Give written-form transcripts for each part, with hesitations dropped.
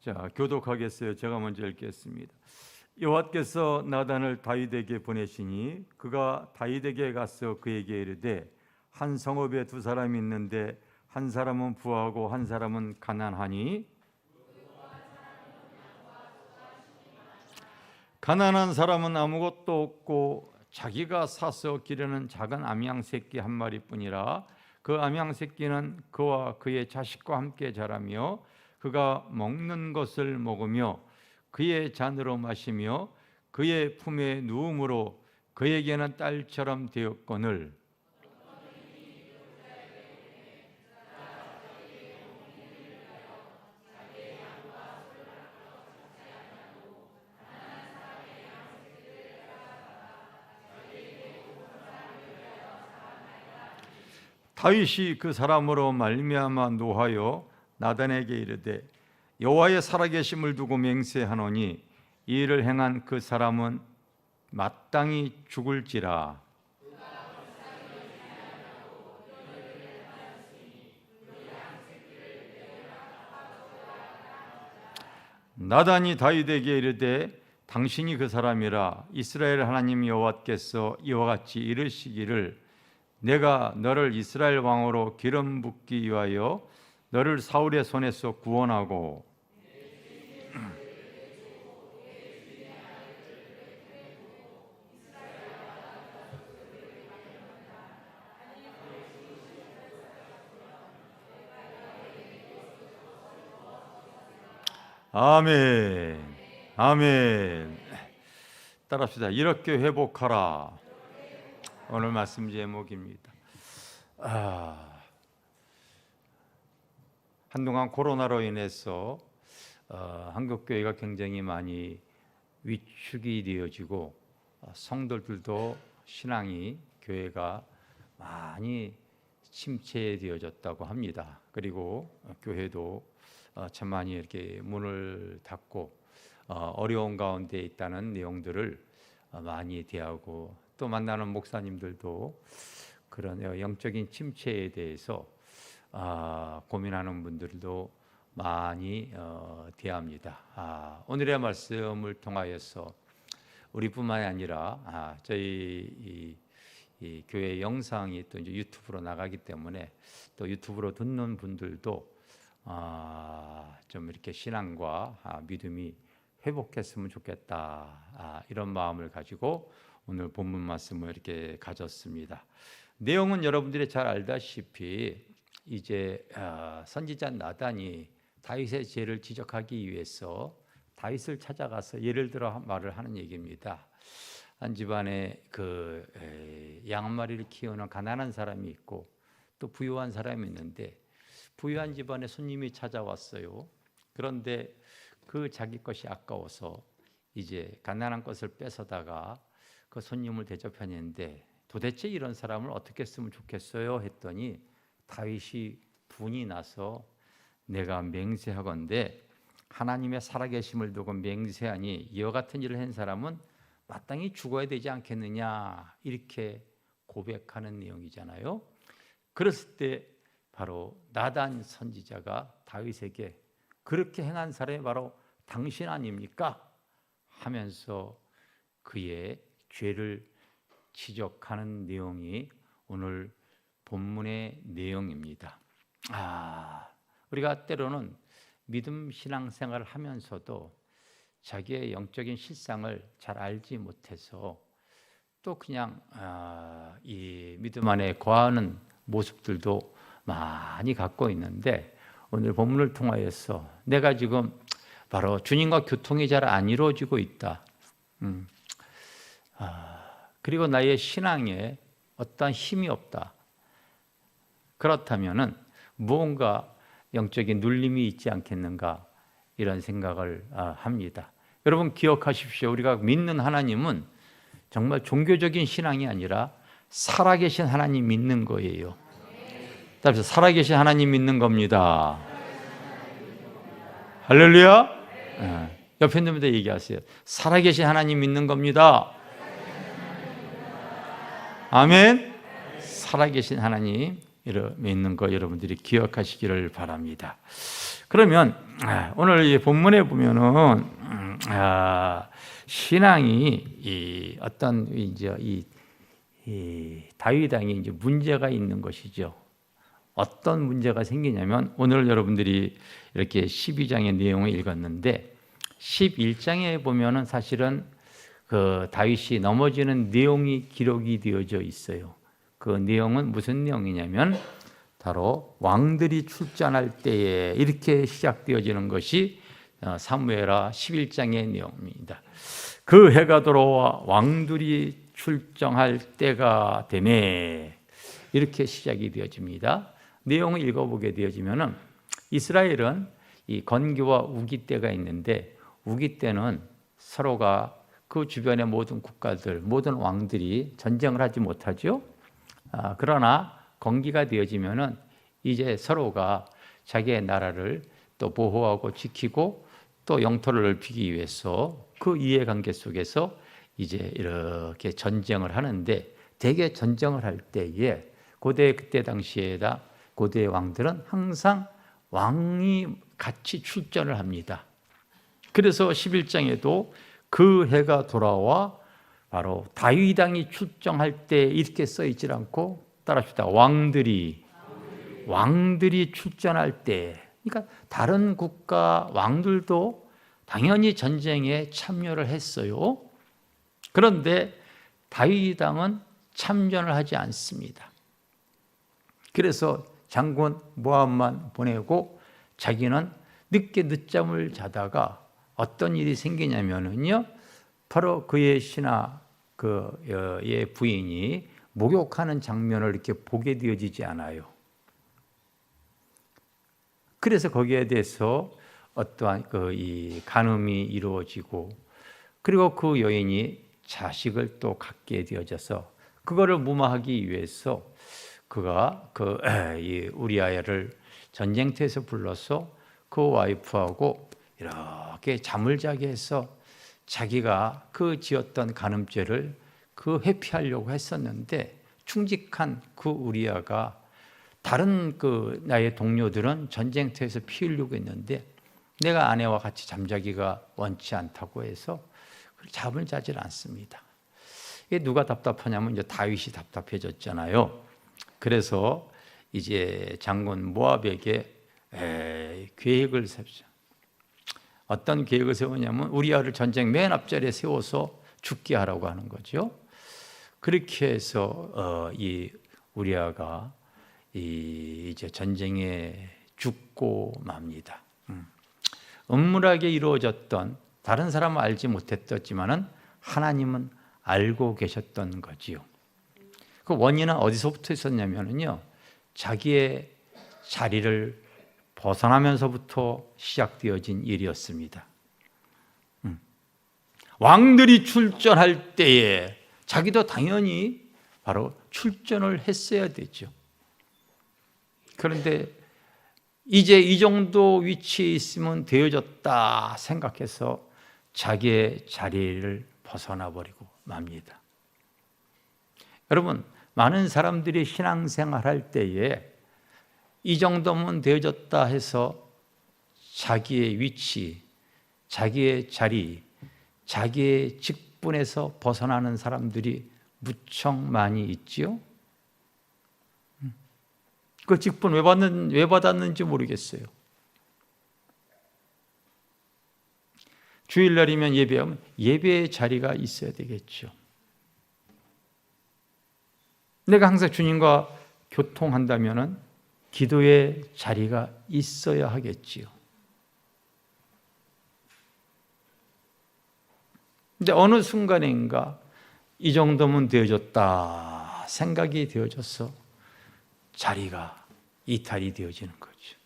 자, 교독하겠어요. 제가 먼저 읽겠습니다. 여호와께서 나단을 다윗에게 보내시니 그가 다윗에게 가서 그에게 이르되 한 성읍에 두 사람이 있는데 한 사람은 부하고 한 사람은 가난하니 가난한 사람은 아무것도 없고 자기가 사서 기르는 작은 암양 새끼 한 마리뿐이라 그 암양 새끼는 그와 그의 자식과 함께 자라며 그가 먹는 것을 먹으며 그의 잔으로 마시며 그의 품에 누움으로 그에게는 딸처럼 되었거늘 다윗이 그 사람으로 말미암아 노하여 나단에게 이르되 여호와의 살아계심을 두고 맹세하노니 이 일을 행한 그 사람은 마땅히 죽을지라. 나단이 다윗에게 이르되 당신이 그 사람이라 이스라엘 하나님 여호와께서 이와 같이 이르시기를 내가 너를 이스라엘 왕으로 기름 붓기 위하여 너를 사울의 손에서 구원하고 아멘. 아멘. 따라합시다. 이렇게 회복하라. 오늘 말씀 제목입니다. 한동안 코로나로 인해서 한국 교회가 굉장히 많이 위축이 되어지고 성도들도 신앙이 교회가 많이 침체되어졌다고 합니다. 그리고 교회도 참 많이 이렇게 문을 닫고 어려운 가운데 있다는 내용들을 많이 대하고 또 만나는 목사님들도 그런 영적인 침체에 대해서 고민하는 분들도 많이 대합니다. 오늘의 말씀을 통하여서 우리뿐만이 아니라 저희 이 교회 영상이 또 이제 유튜브로 나가기 때문에 또 유튜브로 듣는 분들도 좀 이렇게 신앙과 믿음이 회복했으면 좋겠다 이런 마음을 가지고 오늘 본문 말씀을 이렇게 가졌습니다. 내용은 여러분들이 잘 알다시피 이제 선지자 나단이 다윗의 죄를 지적하기 위해서 다윗을 찾아가서 예를 들어 말을 하는 얘기입니다. 한 집안에 그 양 한 마리를 키우는 가난한 사람이 있고 또 부유한 사람이 있는데 부유한 집안에 손님이 찾아왔어요. 그런데 그 자기 것이 아까워서 이제 가난한 것을 뺏어다가 그 손님을 대접했는데 도대체 이런 사람을 어떻게 했으면 좋겠어요 했더니 다윗이 분이 나서 내가 맹세하건대 하나님의 살아계심을 두고 맹세하니 이와 같은 일을 한 사람은 마땅히 죽어야 되지 않겠느냐 이렇게 고백하는 내용이잖아요. 그랬을 때 바로 나단 선지자가 다윗에게 그렇게 행한 사람이 바로 당신 아닙니까? 하면서 그의 죄를 지적하는 내용이 오늘 본문의 내용입니다. 우리가 때로는 믿음 신앙생활을 하면서도 자기의 영적인 실상을 잘 알지 못해서 또 그냥 이 믿음 안에 거하는 모습들도 많이 갖고 있는데 오늘 본문을 통하여서 내가 지금 바로 주님과 교통이 잘 안 이루어지고 있다. 그리고 나의 신앙에 어떠한 힘이 없다. 그렇다면은 무언가 영적인 눌림이 있지 않겠는가 이런 생각을 합니다. 여러분 기억하십시오. 우리가 믿는 하나님은 정말 종교적인 신앙이 아니라 살아계신 하나님 믿는 거예요. 따라서 살아계신 하나님 믿는 겁니다. 할렐루야. 옆에 있는 분들 얘기하세요. 살아계신 하나님 믿는 겁니다. 아멘. 살아계신 하나님 믿는 거 여러분들이 기억하시기를 바랍니다. 그러면 오늘 이 본문에 보면은 신앙이 어떤 이제 이 다윗 왕이 이제 문제가 있는 것이죠. 어떤 문제가 생기냐면 오늘 여러분들이 이렇게 12장의 내용을 읽었는데 11장에 보면은 사실은 그 다윗이 넘어지는 내용이 기록이 되어져 있어요. 그 내용은 무슨 내용이냐면 바로 왕들이 출전할 때에 이렇게 시작되어지는 것이 사무엘하 11장의 내용입니다. 그 해가 돌아와 왕들이 출정할 때가 되매 이렇게 시작이 되어집니다. 내용을 읽어보게 되어지면은 이스라엘은 이 건기와 우기 때가 있는데 우기 때는 서로가 그 주변의 모든 국가들, 모든 왕들이 전쟁을 하지 못하죠. 그러나 건기가 되어지면은 이제 서로가 자기의 나라를 또 보호하고 지키고 또 영토를 넓히기 위해서 그 이해관계 속에서 이제 이렇게 전쟁을 하는데 대개 전쟁을 할 때에 그때 당시에다 고대의 왕들은 항상 왕이 같이 출전을 합니다. 그래서 11장에도 그 해가 돌아와 바로 다윗 왕이 출정할 때 이렇게 써 있지 않고 따라합시다. 왕들이 출전할 때, 그러니까 다른 국가 왕들도 당연히 전쟁에 참여를 했어요. 그런데 다윗 왕은 참전을 하지 않습니다. 그래서 장군 모압만 보내고 자기는 늦잠을 자다가 어떤 일이 생기냐면요, 바로 그의 신하 그의 부인이 목욕하는 장면을 이렇게 보게 되어지지 않아요. 그래서 거기에 대해서 어떠한 이 간음이 이루어지고 그리고 그 여인이 자식을 또 갖게 되어져서 그거를 무마하기 위해서 그가 이 우리아야를 전쟁터에서 불러서 그 와이프하고 이렇게 잠을 자게 해서 자기가 그 지었던 간음죄를 회피하려고 했었는데 충직한 그 우리아가 다른 나의 동료들은 전쟁터에서 피우려고 했는데 내가 아내와 같이 잠자기가 원치 않다고 해서 잠을 자질 않습니다. 이게 누가 답답하냐면 이제 다윗이 답답해졌잖아요. 그래서 이제 장군 모압에게 계획을 세우죠. 어떤 계획을 세우냐면 우리아를 전쟁 맨 앞자리에 세워서 죽게 하라고 하는 거죠. 그렇게 해서 이 우리아가 이제 전쟁에 죽고 맙니다. 은밀하게 이루어졌던 다른 사람은 알지 못했지만은 하나님은 알고 계셨던 거지요. 그 원인은 어디서부터 있었냐면요, 자기의 자리를 벗어나면서부터 시작되어진 일이었습니다. 왕들이 출전할 때에 자기도 당연히 바로 출전을 했어야 되죠. 그런데 이제 이 정도 위치에 있으면 되어졌다 생각해서 자기의 자리를 벗어나 버리고 맙니다. 여러분, 많은 사람들이 신앙생활 할 때에 이 정도면 되어졌다 해서 자기의 위치, 자기의 자리, 자기의 직분에서 벗어나는 사람들이 무척 많이 있지요. 그 직분 왜 받았는지 모르겠어요. 주일날이면 예배하면 예배의 자리가 있어야 되겠죠. 내가 항상 주님과 교통한다면은 기도의 자리가 있어야 하겠지요. 근데 어느 순간인가 이 정도면 되어졌다 생각이 되어져서 자리가 이탈이 되어지는 거죠.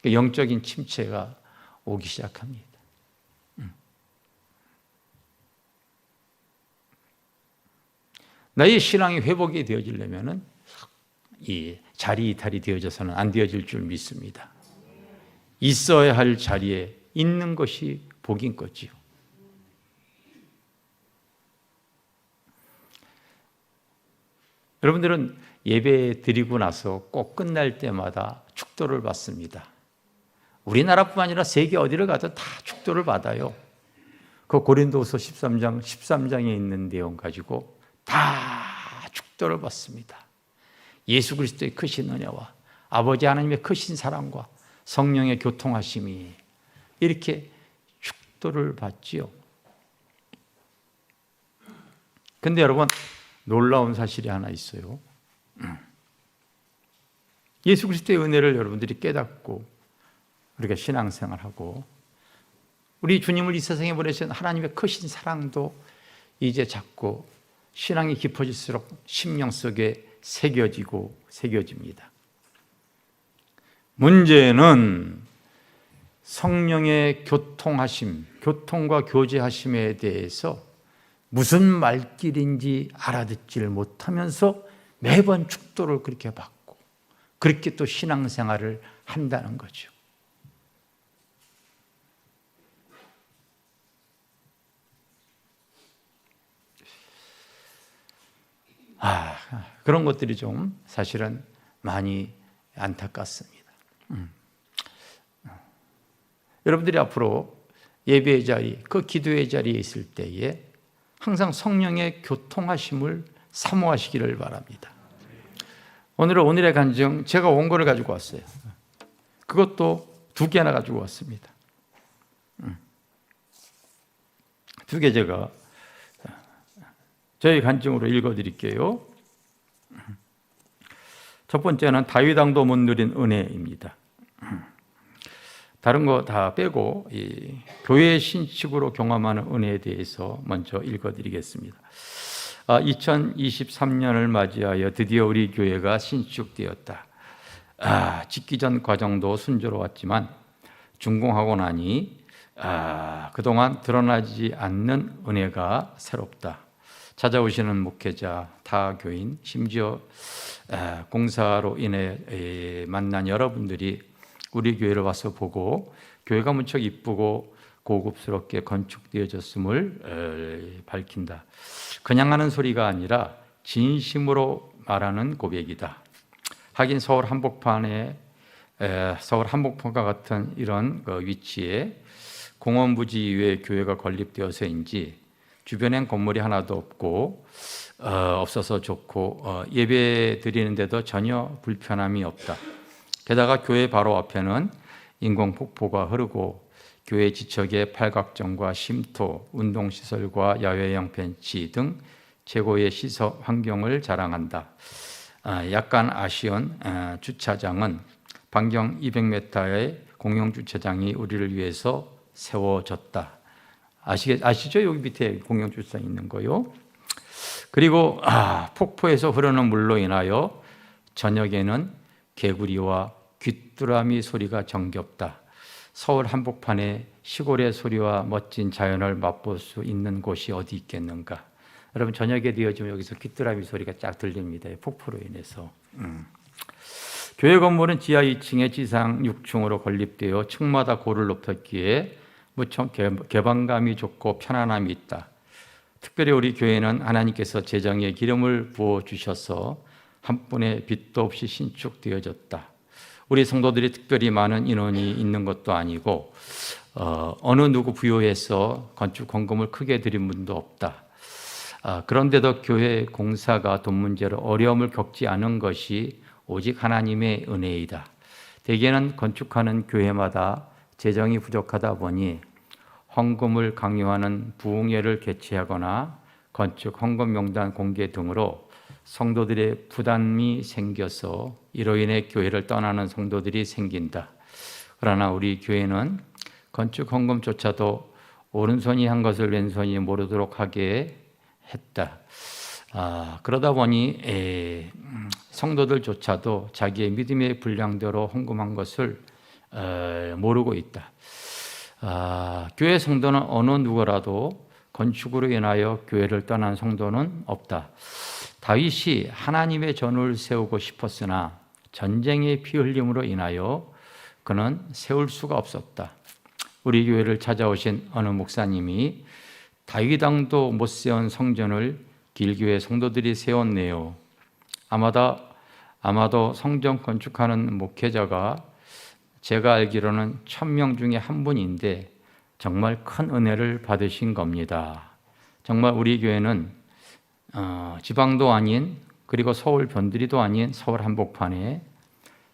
영적인 침체가 오기 시작합니다. 나의 신앙이 회복이 되어지려면은 이 자리 이탈이 되어져서는 안 되어질 줄 믿습니다. 있어야 할 자리에 있는 것이 복인 거지요. 여러분들은 예배 드리고 나서 꼭 끝날 때마다 축도를 받습니다. 우리나라뿐만 아니라 세계 어디를 가도 다 축도를 받아요. 그 고린도후서 13장에 있는 내용 가지고 다 축도를 받습니다. 예수 그리스도의 크신 은혜와 아버지 하나님의 크신 사랑과 성령의 교통하심이 이렇게 축도를 받지요. 근데 여러분, 놀라운 사실이 하나 있어요. 예수 그리스도의 은혜를 여러분들이 깨닫고 우리가 신앙생활하고 우리 주님을 이 세상에 보내신 하나님의 크신 사랑도 이제 자꾸 신앙이 깊어질수록 심령 속에 새겨집니다. 문제는 성령의 교통하심, 교통과 교제하심에 대해서 무슨 말길인지 알아듣지를 못하면서 매번 축도를 그렇게 받고 그렇게 또 신앙생활을 한다는 거죠. 그런 것들이 좀 사실은 많이 안타깝습니다. 여러분들이 앞으로 예배의 자리, 그 기도의 자리에 있을 때에 항상 성령의 교통하심을 사모하시기를 바랍니다. 오늘의 간증, 제가 원고를 가지고 왔어요. 그것도 2개나 가지고 왔습니다. 2개 제가 저희 간증으로 읽어드릴게요. 첫 번째는 다윗 왕도 못 누린 은혜입니다. 다른 거 다 빼고 이 교회 신축으로 경험하는 은혜에 대해서 먼저 읽어드리겠습니다. 2023년을 맞이하여 드디어 우리 교회가 신축되었다. 짓기 전 과정도 순조로웠지만 준공하고 나니 그동안 드러나지 않는 은혜가 새롭다. 찾아오시는 목회자, 타 교인, 심지어 공사로 인해 만난 여러분들이 우리 교회를 와서 보고 교회가 무척 이쁘고 고급스럽게 건축되어졌음을 밝힌다. 그냥 하는 소리가 아니라 진심으로 말하는 고백이다. 하긴 서울 한복판과 같은 이런 위치에 공원 부지 위에 교회가 건립되어서인지 주변엔 건물이 하나도 없어서 좋고 예배 드리는데도 전혀 불편함이 없다. 게다가 교회 바로 앞에는 인공폭포가 흐르고 교회 지척에 팔각정과 쉼터, 운동시설과 야외형 벤치 등 최고의 시설 환경을 자랑한다. 약간 아쉬운 주차장은 반경 200m의 공용주차장이 우리를 위해서 세워졌다. 아시죠? 여기 밑에 공용주차장 있는 거요. 그리고 폭포에서 흐르는 물로 인하여 저녁에는 개구리와 귀뚜라미 소리가 정겹다. 서울 한복판에 시골의 소리와 멋진 자연을 맛볼 수 있는 곳이 어디 있겠는가. 여러분 저녁에 되어지면 여기서 귀뚜라미 소리가 쫙 들립니다. 폭포로 인해서. 교회 건물은 지하 2층에 지상 6층으로 건립되어 층마다 고를 높였기에 무척 개방감이 좋고 편안함이 있다. 특별히 우리 교회는 하나님께서 재정에 기름을 부어주셔서 한 푼의 빚도 없이 신축되어졌다. 우리 성도들이 특별히 많은 인원이 있는 것도 아니고 어느 누구 부여해서 건축 헌금을 크게 드린 분도 없다. 그런데도 교회 공사가 돈 문제로 어려움을 겪지 않은 것이 오직 하나님의 은혜이다. 대개는 건축하는 교회마다 재정이 부족하다 보니 헌금을 강요하는 부흥회를 개최하거나 건축 헌금 명단 공개 등으로 성도들의 부담이 생겨서 이로 인해 교회를 떠나는 성도들이 생긴다. 그러나 우리 교회는 건축 헌금조차도 오른손이 한 것을 왼손이 모르도록 하게 했다. 그러다 보니 성도들조차도 자기의 믿음의 분량대로 헌금한 것을 모르고 있다. 교회 성도는 어느 누구라도 건축으로 인하여 교회를 떠난 성도는 없다. 다윗이 하나님의 전을 세우고 싶었으나 전쟁의 피 흘림으로 인하여 그는 세울 수가 없었다. 우리 교회를 찾아오신 어느 목사님이 다윗 왕도 못 세운 성전을 길교회 성도들이 세웠네요. 아마도 성전 건축하는 목회자가 제가 알기로는 1000명 중에 한 분인데 정말 큰 은혜를 받으신 겁니다. 정말 우리 교회는 지방도 아닌, 그리고 서울 변두리도 아닌 서울 한복판에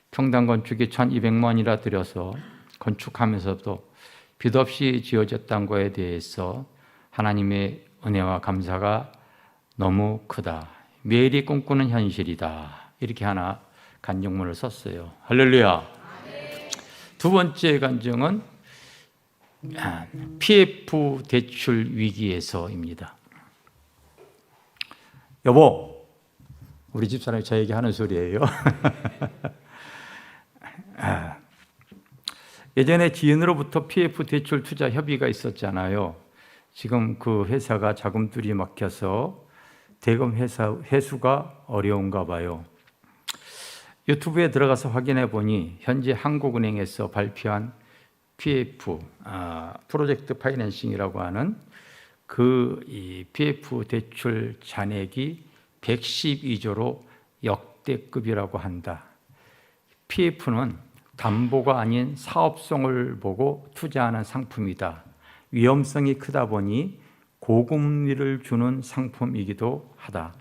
평당 건축이 1200만이라 들여서 건축하면서도 빚 없이 지어졌다는 것에 대해서 하나님의 은혜와 감사가 너무 크다. 매일이 꿈꾸는 현실이다. 이렇게 하나 간증문을 썼어요. 할렐루야. 두 번째 간증은 PF 대출 위기에서입니다. 여보, 우리 집사람이 저에게 하는 소리예요. 예전에 지인으로부터 PF 대출 투자 협의가 있었잖아요. 지금 그 회사가 자금줄이 막혀서 대금 회수가 어려운가 봐요. 유튜브에 들어가서 확인해 보니 현재 한국은행에서 발표한 PF 프로젝트 파이낸싱이라고 하는 이 PF 대출 잔액이 112조로 역대급이라고 한다. PF는 담보가 아닌 사업성을 보고 투자하는 상품이다. 위험성이 크다 보니 고금리를 주는 상품이기도 하다.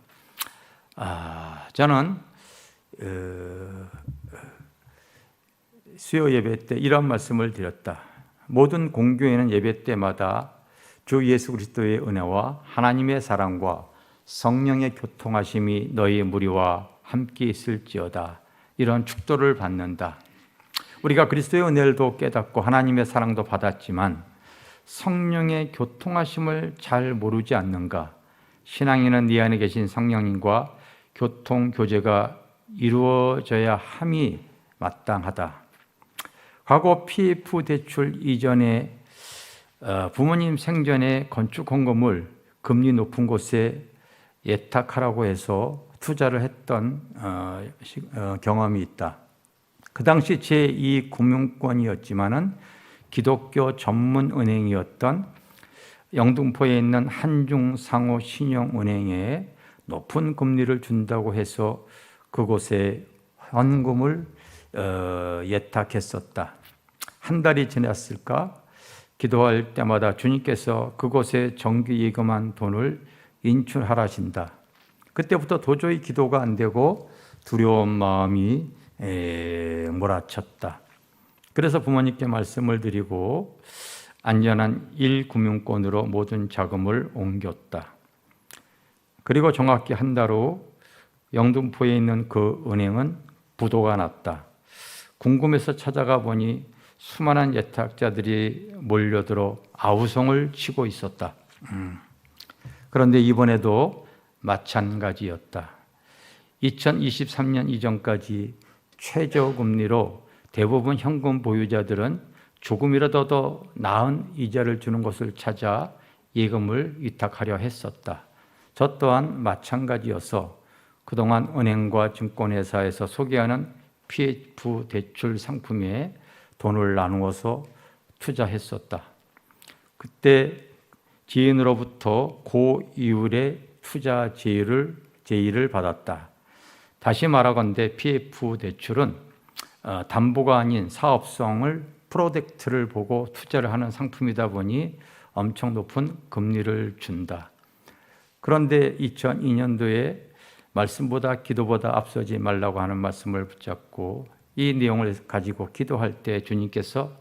저는 수요 예배 때 이런 말씀을 드렸다. 모든 공교회는 예배 때마다 주 예수 그리스도의 은혜와 하나님의 사랑과 성령의 교통하심이 너희 무리와 함께 있을지어다. 이런 축도를 받는다. 우리가 그리스도의 은혜도 깨닫고 하나님의 사랑도 받았지만 성령의 교통하심을 잘 모르지 않는가? 신앙인은 네 안에 계신 성령님과 교통 교제가 이루어져야 함이 마땅하다. 과거 PF 대출 이전에 부모님 생전에 건축 헌금을 금리 높은 곳에 예탁하라고 해서 투자를 했던 경험이 있다. 그 당시 제2금융권이었지만은 기독교 전문 은행이었던 영등포에 있는 한중상호신용은행에 높은 금리를 준다고 해서 그곳에 헌금을 예탁했었다. 한 달이 지났을까? 기도할 때마다 주님께서 그곳에 정기 예금한 돈을 인출하라신다. 그때부터 도저히 기도가 안 되고 두려운 마음이 몰아쳤다. 그래서 부모님께 말씀을 드리고 안전한 1금융권으로 모든 자금을 옮겼다. 그리고 정확히 한 달 후 영등포에 있는 그 은행은 부도가 났다. 궁금해서 찾아가 보니 수많은 예탁자들이 몰려들어 아우성을 치고 있었다. 그런데 이번에도 마찬가지였다. 2023년 이전까지 최저금리로 대부분 현금 보유자들은 조금이라도 더 나은 이자를 주는 곳을 찾아 예금을 위탁하려 했었다. 저 또한 마찬가지여서 그동안 은행과 증권회사에서 소개하는 PF 대출 상품에 돈을 나누어서 투자했었다. 그때 지인으로부터 고이율의 투자 제의를 받았다. 다시 말하건대 PF 대출은 담보가 아닌 사업성을 프로젝트를 보고 투자를 하는 상품이다 보니 엄청 높은 금리를 준다. 그런데 2002년도에 말씀보다 기도보다 앞서지 말라고 하는 말씀을 붙잡고 이 내용을 가지고 기도할 때 주님께서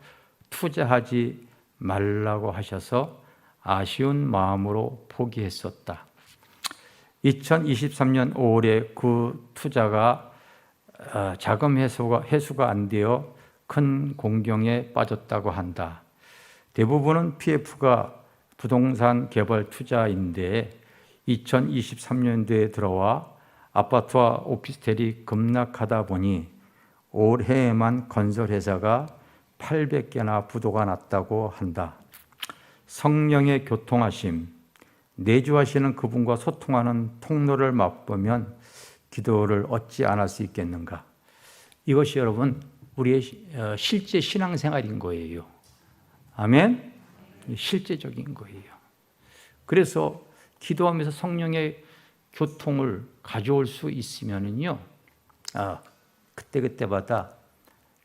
투자하지 말라고 하셔서 아쉬운 마음으로 포기했었다. 2023년 5월에 그 투자가 자금 회수가 안 되어 큰 공경에 빠졌다고 한다. 대부분은 PF가 부동산 개발 투자인데 2023년도에 들어와 아파트와 오피스텔이 급락하다 보니 올해에만 건설회사가 800개나 부도가 났다고 한다. 성령의 교통하심, 내주하시는 그분과 소통하는 통로를 맛보면 기도를 얻지 않을 수 있겠는가? 이것이 여러분 우리의 실제 신앙생활인 거예요. 아멘? 실제적인 거예요. 그래서 기도하면서 성령의 교통을 가져올 수 있으면은요, 그때그때마다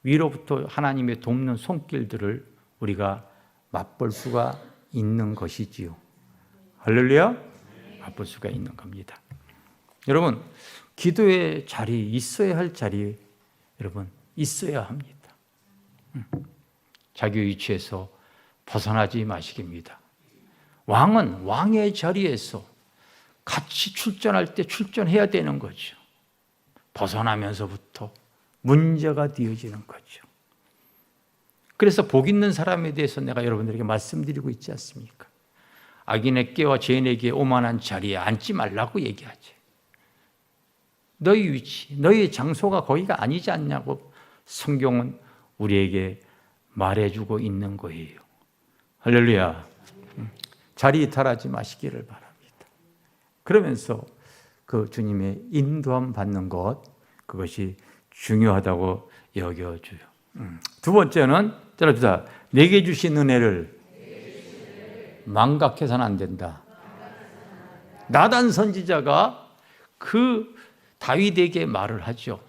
위로부터 하나님의 돕는 손길들을 우리가 맛볼 수가 있는 것이지요. 할렐루야? 맛볼 수가 있는 겁니다. 여러분, 기도의 자리, 있어야 할 자리, 여러분, 있어야 합니다. 자기 위치에서 벗어나지 마시기입니다. 왕은 왕의 자리에서 같이 출전할 때 출전해야 되는 거죠. 벗어나면서부터 문제가 되어지는 거죠. 그래서 복 있는 사람에 대해서 내가 여러분들에게 말씀드리고 있지 않습니까? 악인에게와 죄인에게 오만한 자리에 앉지 말라고 얘기하지. 너희 위치, 너희 장소가 거기가 아니지 않냐고 성경은 우리에게 말해주고 있는 거예요. 할렐루야. 자리 이탈하지 마시기를 바랍니다. 그러면서 그 주님의 인도함 받는 것, 그것이 중요하다고 여겨줘요. 두 번째는 들어주다. 내게 주신 은혜를 망각해서는 안 된다. 나단 선지자가 그 다윗에게 말을 하죠.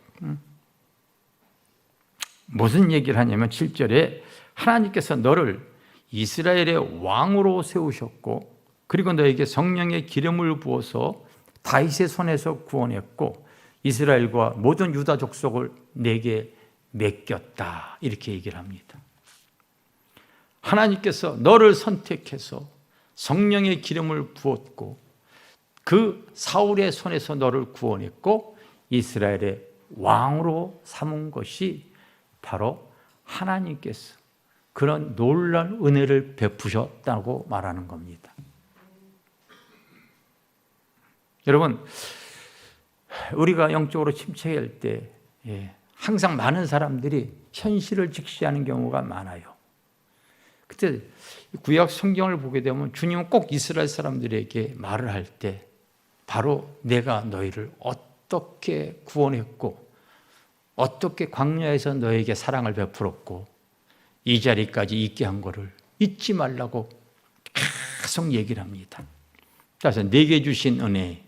무슨 얘기를 하냐면 7절에 하나님께서 너를 이스라엘의 왕으로 세우셨고 그리고 너에게 성령의 기름을 부어서 다윗의 손에서 구원했고 이스라엘과 모든 유다 족속을 내게 맡겼다. 이렇게 얘기를 합니다. 하나님께서 너를 선택해서 성령의 기름을 부었고 그 사울의 손에서 너를 구원했고 이스라엘의 왕으로 삼은 것이 바로 하나님께서 그런 놀라운 은혜를 베푸셨다고 말하는 겁니다. 여러분, 우리가 영적으로 침체할 때 항상 많은 사람들이 현실을 직시하는 경우가 많아요. 그때 구약 성경을 보게 되면 주님은 꼭 이스라엘 사람들에게 말을 할 때 바로 내가 너희를 어떻게 구원했고 어떻게 광야에서 너에게 사랑을 베풀었고 이 자리까지 있게 한 것을 잊지 말라고 계속 얘기를 합니다. 그래서 내게 주신 은혜.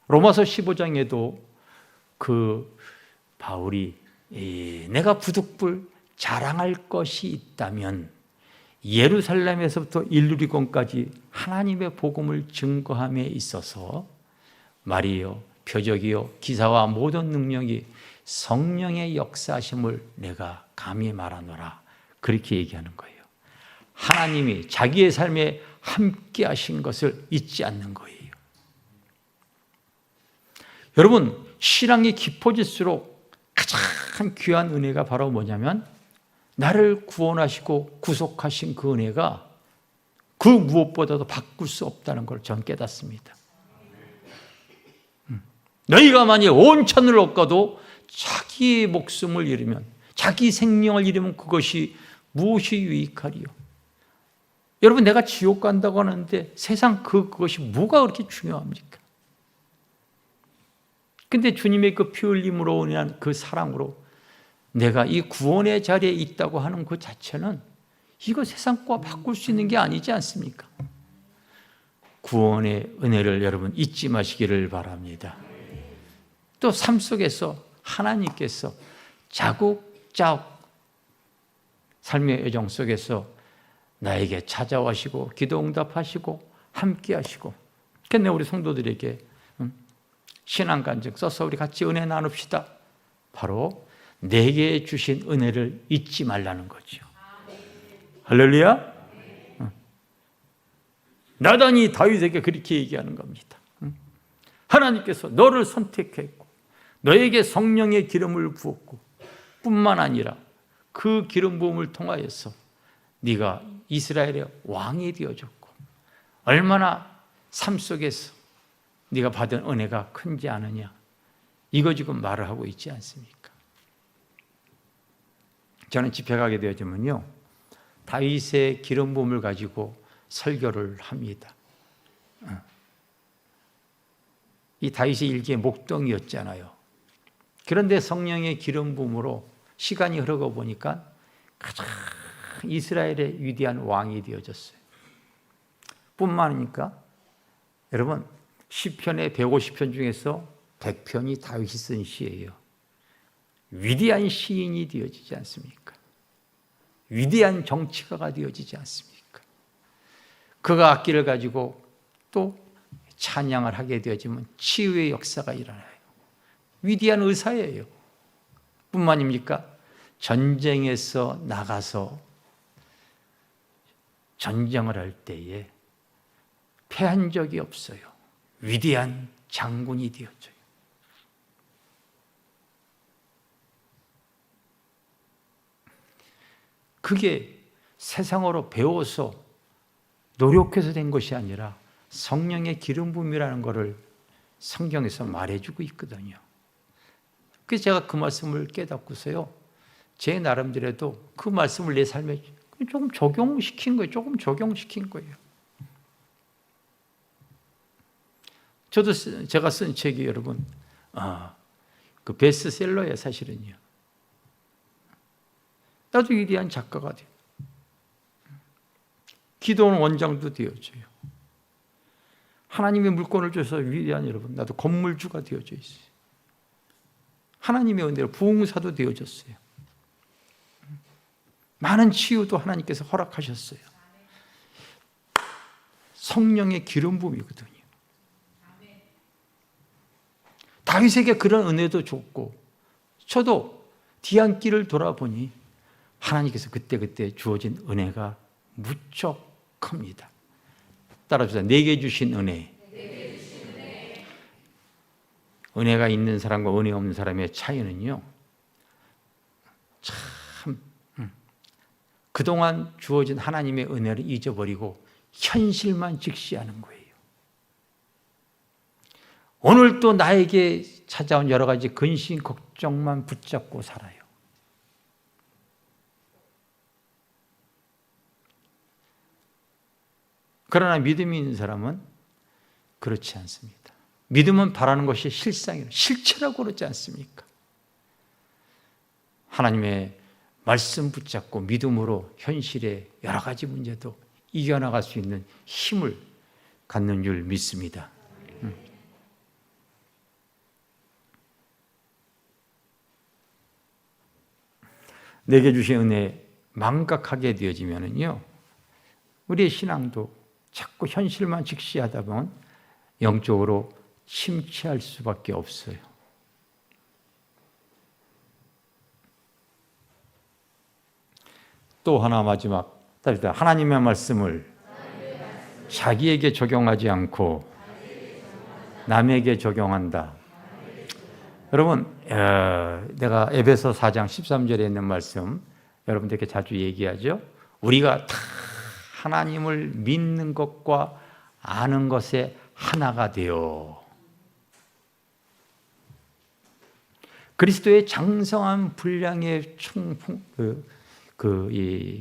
로마서 15장에도 그 바울이 내가 부득불 자랑할 것이 있다면 예루살렘에서부터 일루리건까지 하나님의 복음을 증거함에 있어서 말이요, 표적이요, 기사와 모든 능력이 성령의 역사심을 내가 감히 말하노라. 그렇게 얘기하는 거예요. 하나님이 자기의 삶에 함께 하신 것을 잊지 않는 거예요. 여러분, 신앙이 깊어질수록 가장 귀한 은혜가 바로 뭐냐면 나를 구원하시고 구속하신 그 은혜가 그 무엇보다도 바꿀 수 없다는 걸 전 깨닫습니다. 너희가 만약 온 천을 얻고도 자기의 목숨을 잃으면, 자기 생명을 잃으면 그것이 무엇이 유익하리요? 여러분, 내가 지옥 간다고 하는데 세상 그것이 뭐가 그렇게 중요합니까? 근데 주님의 그 피 흘림으로 인한 그 사랑으로 내가 이 구원의 자리에 있다고 하는 그 자체는 이거 세상과 바꿀 수 있는 게 아니지 않습니까? 구원의 은혜를 여러분 잊지 마시기를 바랍니다. 또 삶 속에서 하나님께서 자국자국 삶의 여정 속에서 나에게 찾아와시고 기도 응답하시고 함께 하시고, 근데 우리 성도들에게 신앙간증 써서 우리 같이 은혜 나눕시다. 바로 내게 주신 은혜를 잊지 말라는 거죠. 할렐루야. 나단이 다윗에게 그렇게 얘기하는 겁니다. 하나님께서 너를 선택했고 너에게 성령의 기름을 부었고 뿐만 아니라 그 기름 부음을 통하여서 네가 이스라엘의 왕이 되어졌고 얼마나 삶 속에서 네가 받은 은혜가 큰지 아느냐, 이거 지금 말을 하고 있지 않습니까? 저는 집회 가게 되어지면요 다윗의 기름 부음을 가지고 설교를 합니다. 이 다윗의 일기의 목동이었잖아요. 그런데 성령의 기름 부음으로 시간이 흐르고 보니까 가장 이스라엘의 위대한 왕이 되어졌어요. 뿐만 아니라 여러분, 시편의 150편 중에서 100편이 다윗이 쓴 시예요. 위대한 시인이 되어지지 않습니까? 위대한 정치가가 되어지지 않습니까? 그가 악기를 가지고 또 찬양을 하게 되어지면 치유의 역사가 일어나요. 위대한 의사예요. 뿐만입니까? 전쟁에서 나가서 전쟁을 할 때에 패한 적이 없어요. 위대한 장군이 되어져요. 그게 세상으로 배워서 노력해서 된 것이 아니라 성령의 기름 부음이라는 것을 성경에서 말해주고 있거든요. 그래서 제가 그 말씀을 깨닫고서요, 제 나름대로도 그 말씀을 내 삶에 조금 적용시킨 거예요. 조금 적용시킨 거예요. 저도 제가 쓴 책이 여러분, 그 베스트셀러예요, 사실은요. 나도 위대한 작가가 돼요. 기도원 원장도 되어져요. 하나님의 물건을 줘서 위대한 여러분, 나도 건물주가 되어져 있어요. 하나님의 은혜로 부흥사도 되어졌어요. 많은 치유도 하나님께서 허락하셨어요. 성령의 기름 부음이거든요. 다윗에게 그런 은혜도 줬고, 저도 뒤안길을 돌아보니 하나님께서 그때그때 주어진 은혜가 무척 큽니다. 따라주세요. 내게 주신 은혜. 은혜가 있는 사람과 은혜 없는 사람의 차이는요, 참 그동안 주어진 하나님의 은혜를 잊어버리고 현실만 직시하는 거예요. 오늘 또 나에게 찾아온 여러 가지 근심, 걱정만 붙잡고 살아요. 그러나 믿음이 있는 사람은 그렇지 않습니다. 믿음은 바라는 것이 실상이라, 실체라고 그러지 않습니까? 하나님의 말씀 붙잡고 믿음으로 현실의 여러 가지 문제도 이겨나갈 수 있는 힘을 갖는 줄 믿습니다. 내게 주신 은혜 망각하게 되어지면요, 우리의 신앙도 자꾸 현실만 직시하다 보면 영적으로 침체할 수밖에 없어요. 또 하나 마지막, 하나님의 말씀을 자기에게 적용하지 않고 남에게 적용한다. 여러분, 내가 에베소 4장 13절에 있는 말씀 여러분들께 자주 얘기하죠. 우리가 다 하나님을 믿는 것과 아는 것에 하나가 되어 그리스도의 장성한 분량에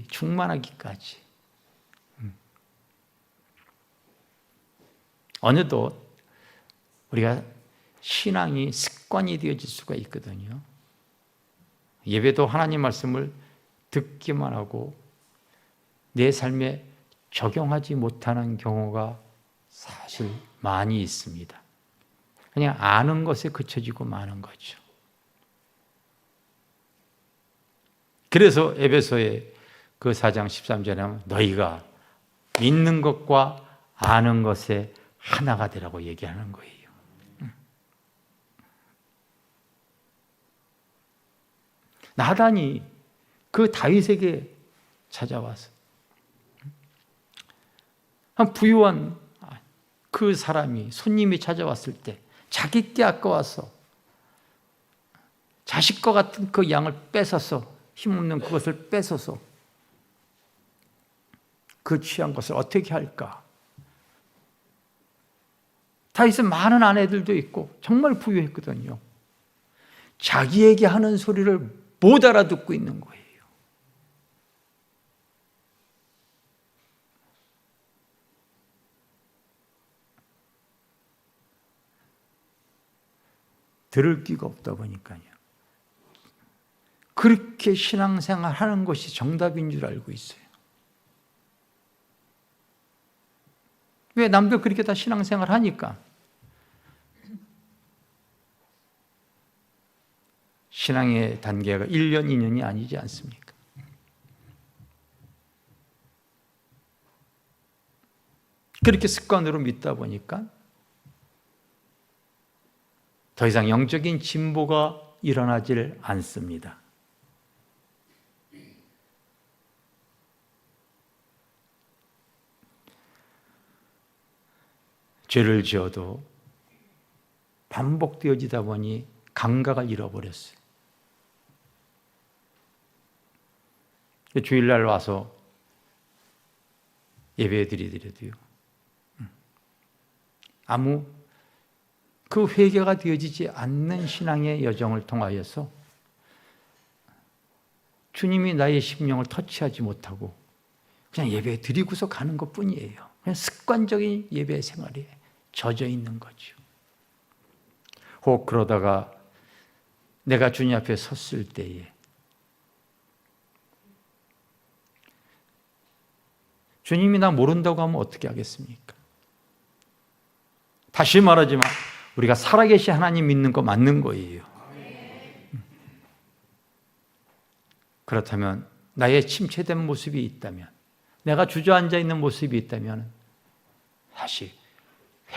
충만하기까지 어느덧 우리가 신앙이 습관이 되어질 수가 있거든요. 예배도 하나님 말씀을 듣기만 하고 내 삶에 적용하지 못하는 경우가 사실 많이 있습니다. 그냥 아는 것에 그쳐지고 마는 거죠. 그래서 에베소의 그 4장 13절에 하면 너희가 믿는 것과 아는 것에 하나가 되라고 얘기하는 거예요. 나단이 그 다윗에게 찾아와서 한 부유한 그 사람이 손님이 찾아왔을 때 자기 게 아까워서 자식과 같은 그 양을 뺏어서 힘없는 그것을 뺏어서 그 취한 것을 어떻게 할까? 다윗은 많은 아내들도 있고 정말 부유했거든요. 자기에게 하는 소리를 못 알아듣고 있는 거예요. 들을 귀가 없다 보니까요. 그렇게 신앙생활 하는 것이 정답인 줄 알고 있어요. 왜? 남들 그렇게 다 신앙생활 하니까. 신앙의 단계가 1년, 2년이 아니지 않습니까? 그렇게 습관으로 믿다 보니까 더 이상 영적인 진보가 일어나질 않습니다. 죄를 지어도 반복되어지다 보니 감각을 잃어버렸어요. 주일날 와서 예배 드리더라도요, 아무 그 회개가 되어지지 않는 신앙의 여정을 통하여서 주님이 나의 심령을 터치하지 못하고 그냥 예배 드리고서 가는 것 뿐이에요. 그냥 습관적인 예배 생활에 젖어 있는 거죠. 혹 그러다가 내가 주님 앞에 섰을 때에 주님이 나 모른다고 하면 어떻게 하겠습니까? 다시 말하지만 우리가 살아계신 하나님 믿는 거 맞는 거예요. 그렇다면 나의 침체된 모습이 있다면, 내가 주저앉아 있는 모습이 있다면 다시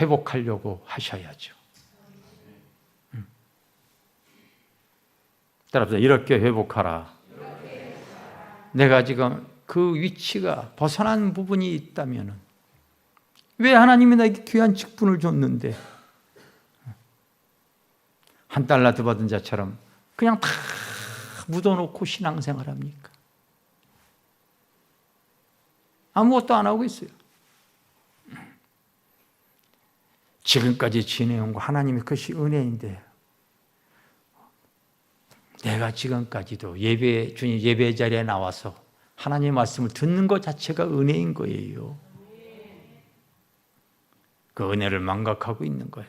회복하려고 하셔야죠. 따라서 이렇게 회복하라. 내가 지금 그 위치가 벗어난 부분이 있다면 왜 하나님이 나에게 귀한 직분을 줬는데 한 달러도 받은 자처럼 그냥 다 묻어놓고 신앙생활합니까? 아무것도 안 하고 있어요. 지금까지 지내온 거 하나님의 그것이 은혜인데 내가 지금까지도 주님 예배 자리에 나와서 하나님의 말씀을 듣는 것 자체가 은혜인 거예요. 그 은혜를 망각하고 있는 거예요.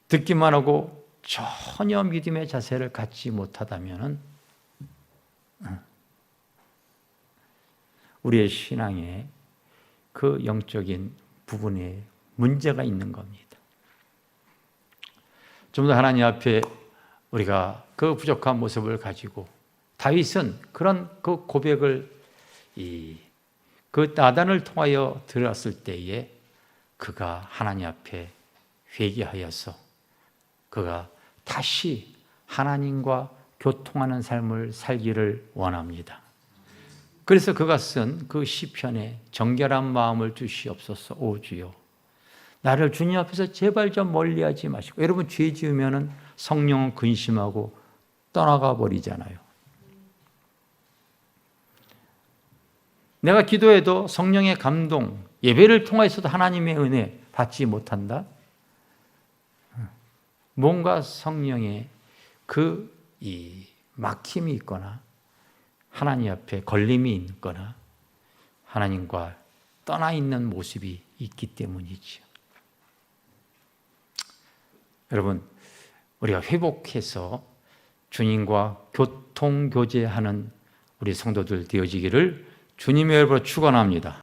듣기만 하고 전혀 믿음의 자세를 갖지 못하다면 우리의 신앙에 그 영적인 부분에 문제가 있는 겁니다. 좀 더 하나님 앞에 우리가 그 부족한 모습을 가지고 다윗은 그런 그 고백을 그 나단을 통하여 들었을 때에 그가 하나님 앞에 회개하여서 그가 다시 하나님과 교통하는 삶을 살기를 원합니다. 그래서 그가 쓴 그 시편에 정결한 마음을 주시옵소서. 오 주여, 나를 주님 앞에서 제발 좀 멀리하지 마시고. 여러분, 죄 지으면 성령은 근심하고 떠나가 버리잖아요. 내가 기도해도 성령의 감동, 예배를 통해서도 하나님의 은혜 받지 못한다? 뭔가 성령의 막힘이 있거나 하나님 앞에 걸림이 있거나 하나님과 떠나 있는 모습이 있기 때문이지요. 여러분, 우리가 회복해서 주님과 교통교제하는 우리 성도들 되어지기를 주님의 이름으로 축원합니다.